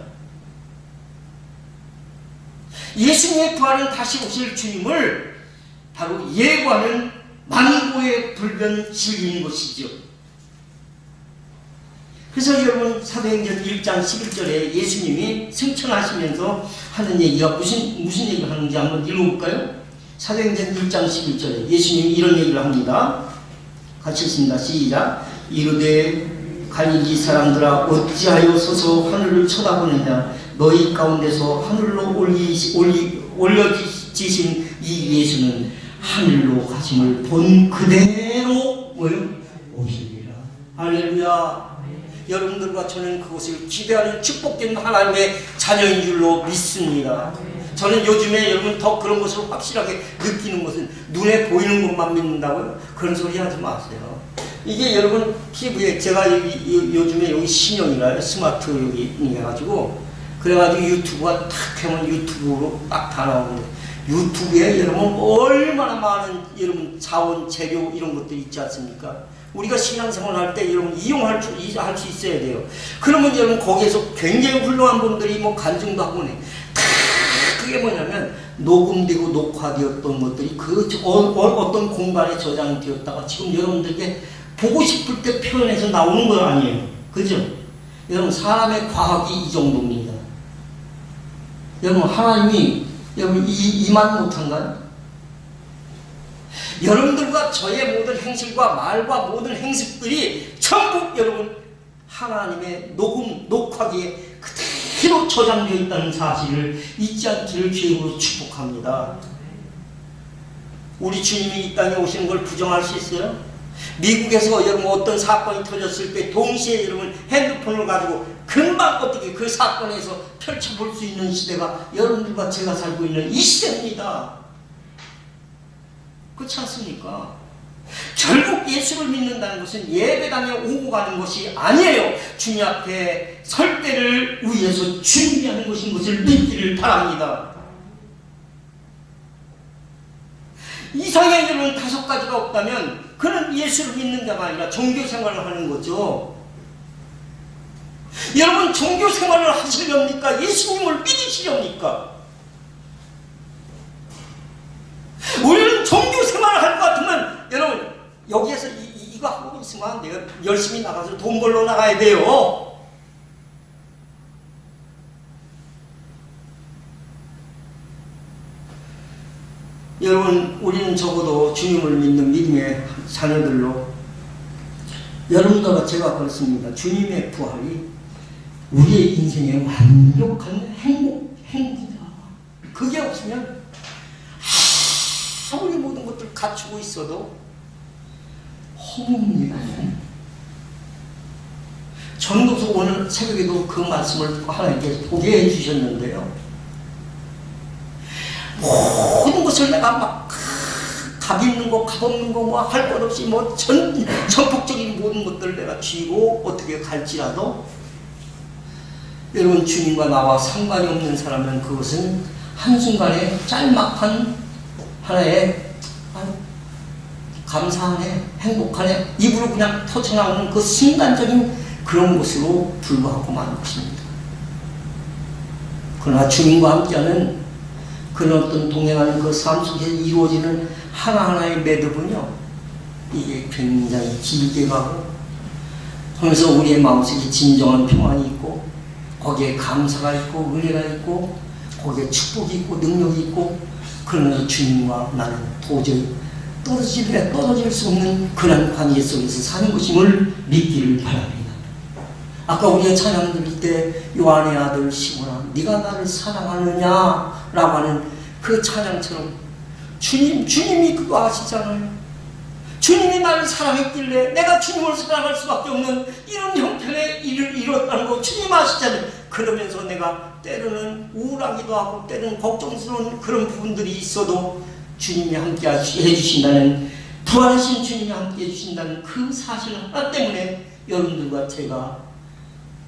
예수님의 부활은 다시 오실 주님을 바로 예고하는 만고의 불변 진리인 것이죠. 그래서 여러분 사도행전 1장 11절에 예수님이 승천하시면서 하는 얘기가 무슨 얘기를 하는지 한번 읽어볼까요? 사도행전 1장 11절에 예수님이 이런 얘기를 합니다. 같이 읽습니다. 시작. 이르되 갈릴리 사람들아 어찌하여 서서 하늘을 쳐다보느냐. 너희 가운데서 하늘로 올려지신 이 예수는 하늘로 가심을 본 그대로 오시리라. 할렐루야. 여러분들과 저는 그것을 기대하는 축복된 하나님의 자녀인 줄로 믿습니다. 저는 요즘에 여러분 더 그런 것을 확실하게 느끼는 것은 눈에 보이는 것만 믿는다고요? 그런 소리 하지 마세요. 이게 여러분 피부에 제가 요즘에 여기 신형이라요. 스마트 여기 해가지고 그래가지고 유튜브가 탁 하면 유튜브로 딱 다 나오는데 유튜브에 여러분 얼마나 많은 여러분 자원 재료 이런 것들이 있지 않습니까? 우리가 신앙생활 할 때 여러분 이용할 수 있어야 돼요. 그러면 여러분 거기에서 굉장히 훌륭한 분들이 뭐 간증도 하고 네. 그게 뭐냐면 녹음되고 녹화되었던 것들이 그 어떤 공간에 저장되었다가 지금 여러분들께 보고 싶을 때 표현해서 나오는 건 아니에요. 그죠? 여러분 사람의 과학이 이 정도입니다. 여러분 하나님이 여러분 이만 못한가요? 여러분들과 저의 모든 행실과 말과 모든 행습들이 전부 여러분 하나님의 녹화기에 그대로 저장되어 있다는 사실을 잊지 않기를 주님으로 축복합니다. 우리 주님이 이 땅에 오시는 걸 부정할 수 있어요? 미국에서 여러분 어떤 사건이 터졌을 때 동시에 여러분 핸드폰을 가지고 금방 어떻게 그 사건에서 펼쳐볼 수 있는 시대가 여러분들과 제가 살고 있는 이 시대입니다. 그렇지 않습니까? 결국 예수를 믿는다는 것은 예배당에 오고 가는 것이 아니에요. 주님 앞에 설 때를 위해서 준비하는 것인 것을 믿기를 바랍니다. 이상의 여러분 5가지가 없다면 그는 예수를 믿는 자가 아니라 종교생활을 하는 거죠. 여러분 종교생활을 하시렵니까? 예수님을 믿으시렵니까? 우리는 종교생활을 할 것 같으면 여러분 여기에서 이거 하고 있으면 내가 열심히 나가서 돈 벌러 나가야 돼요. 여러분 우리는 적어도 주님을 믿는 믿음의 자녀들로 여러분들과 제가 그렇습니다. 주님의 부활이 우리의 인생의 완벽한 행복이다. 그게 없으면 아무리 모든 것들을 갖추고 있어도 허무입니다. 전도서 오늘 새벽에도 그 말씀을 하나님께서 보게 해주셨는데요. 모든 것을 내가 막 값 있는 거, 값 없는 거, 뭐 할 것 없이 뭐 전폭적인 모든 것들을 내가 쥐고 어떻게 갈지라도 여러분 주님과 나와 상관이 없는 사람은 그것은 한순간에 짤막한 하나의 감사하네, 행복하네, 입으로 그냥 터져나오는 그 순간적인 그런 것으로 불과하고 마는 것입니다. 그러나 주님과 함께하는 그런 어떤 동행하는 그 삶 속에 이루어지는 하나하나의 매듭은요, 이게 굉장히 길게 가고 하면서 우리의 마음속에 진정한 평안이 있고 거기에 감사가 있고 은혜가 있고 거기에 축복이 있고 능력이 있고 그러면서 주님과 나는 도저히 떨어질 수 없는 그런 관계 속에서 사는 것임을 믿기를 바랍니다. 아까 우리가 찬양 드릴 때 요한의 아들 시몬아 네가 나를 사랑하느냐 라고 하는 그 찬양처럼 주님이 그거 아시잖아요. 주님이 나를 사랑했길래 내가 주님을 사랑할 수밖에 없는 이런 형편의 일을 이뤘다는 거 주님 아시잖아요. 그러면서 내가 때로는 우울하기도 하고 때로는 걱정스러운 그런 부분들이 있어도 주님이 함께 해주신다는 부활하신 주님이 함께 해주신다는 그 사실 하나 때문에 여러분들과 제가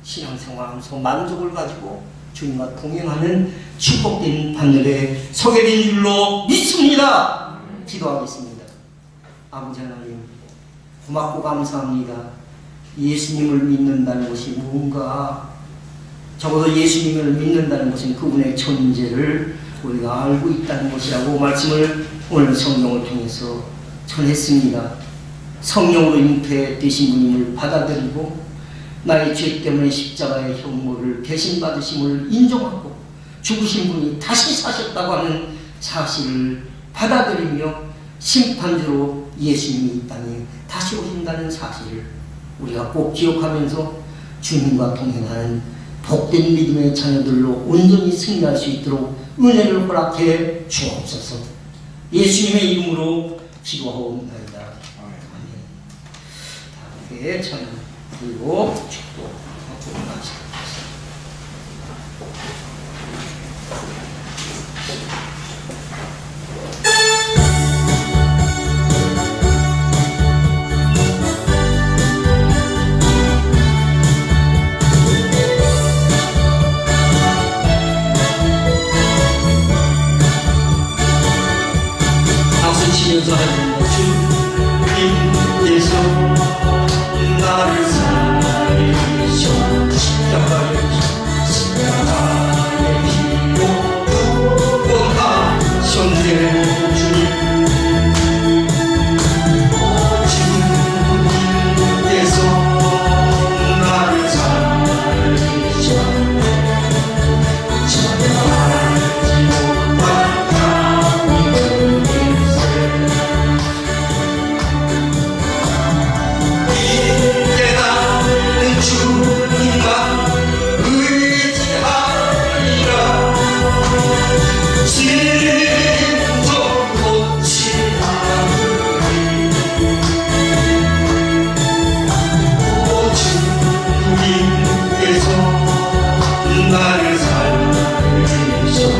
신앙생활하면서 만족을 가지고 주님과 동행하는 축복된 판넬에 서게 된 줄로 믿습니다. 기도하겠습니다. 아버지 하나님 고맙고 감사합니다. 예수님을 믿는다는 것이 뭔가 적어도 예수님을 믿는다는 것은 그분의 존재를 우리가 알고 있다는 것이라고 말씀을 오늘 성경을 통해서 전했습니다. 성령으로 잉태되신 분임을 받아들이고 나의 죄 때문에 십자가의 형벌을 대신 받으심을 인정하고 죽으신 분이 다시 사셨다고 하는 사실을 받아들이며 심판주로 예수님이 이 땅에 다시 오신다는 사실을 우리가 꼭 기억하면서 주님과 동행하는 복된 믿음의 자녀들로 온전히 승리할 수 있도록 은혜를 허락해 주옵소서. 예수님의 이름으로 기도하옵나이다. 아멘. 다 찬양 그리고 축복하고 나시다. 치면서 하는 주님께서 나를 살리셔 십자가의 피로 구원하셨네. 주님께서 나를 살리셔 나를 살리셔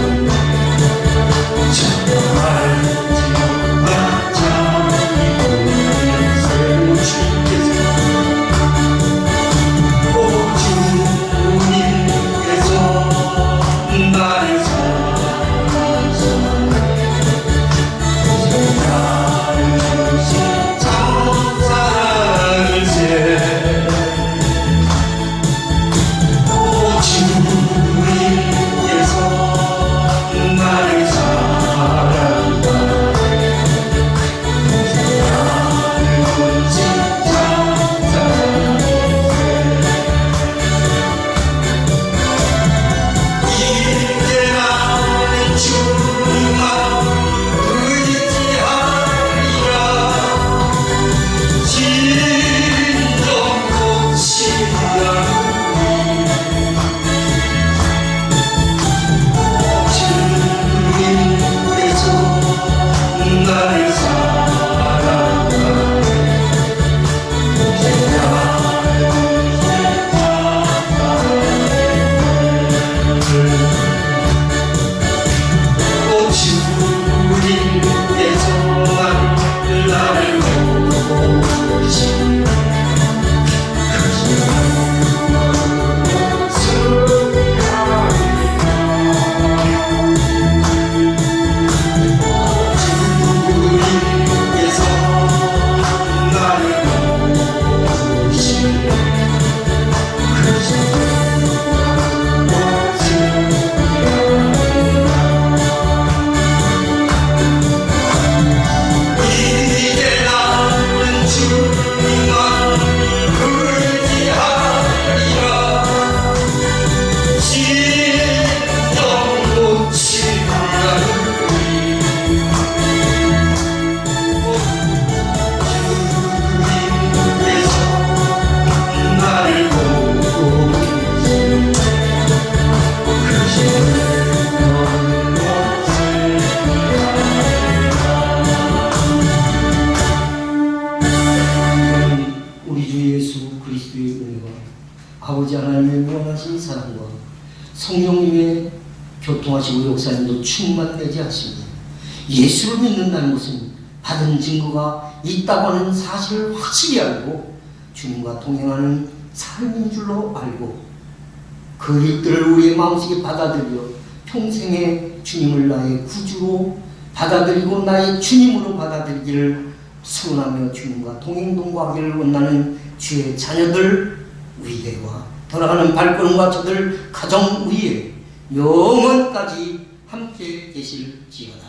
아버지 하나님의 무한하신 사랑과 성령님의 교통하시고 역사님도 충만되지 않습니다. 예수를 믿는다는 것은 받은 증거가 있다고 하는 사실을 확실히 알고 주님과 동행하는 삶인 줄로 알고 그 일들을 우리의 마음속에 받아들여 평생에 주님을 나의 구주로 받아들이고 나의 주님으로 받아들이기를 소원하며 주님과 동행동거하기를 원하는 주의 자녀들 위대와 돌아가는 발걸음과 저들 가정 위에 영원까지 함께 계실지어다.